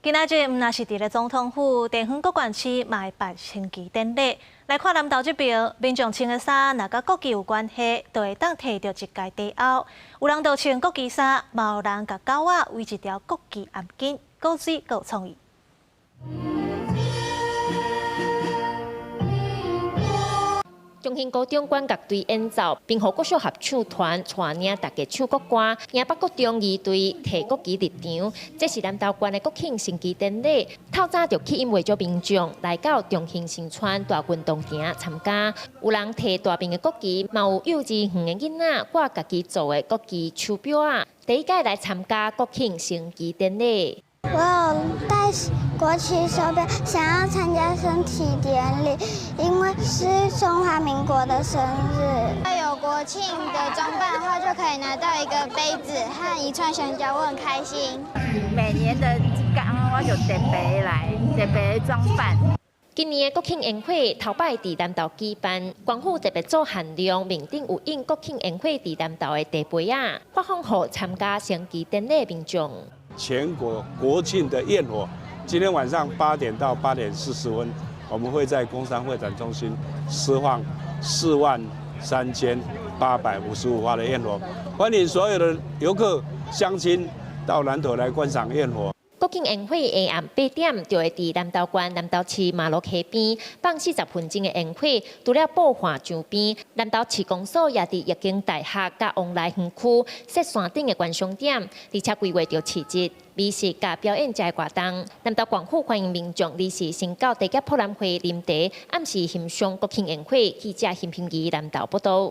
今仔日毋但是伫咧总统府，地方各县市嘛会办升旗典礼。来看南投这边，民众穿的衫，若甲国旗有关系，就会当摕到一届地后。有人就穿国旗衫，嘛有人甲狗仔围一条国旗按紧，够水够创意。 中兴高中管乐队演奏，并和国小合唱团带领大家唱国歌。迎北国中二队提国旗入场，这是南投县的国庆升旗典礼。透早就吸引袂少民众来到中兴新村大运动场参加。有人提大柄的国旗，嘛有幼稚园的囡仔挂家己做的国旗手表啊。第一届来参加国庆升旗典礼。 我有带国旗手表，想要参加升旗典礼，因为是中华民国的生日。要有国庆的装扮的话，就可以拿到一个杯子和一串香蕉，我很开心。每年的这天，我就特别来，特别装扮。 今年的国庆宴会头摆伫南投举办，官府特别做限量，面顶有印国庆宴会伫南投的地碑啊，发放予参加升旗典礼的民众。 全国国庆的焰火，今天晚上8点到8点40分，我们会在工商会展中心释放43855发的焰火，欢迎所有的游客、乡亲到南投来观赏焰火。 国庆宴会下暗8点就会伫南投县南投市马路溪边放40分钟的宴会，除了布画墙边，南投市公所也伫液晶大厦甲往来园区设山顶的观赏点，而且规划着市集、美食甲表演节活动。南投县府欢迎民众离时先到地甲博览会啉茶，暗时欣赏国庆宴会。记者邢平仪南投报道。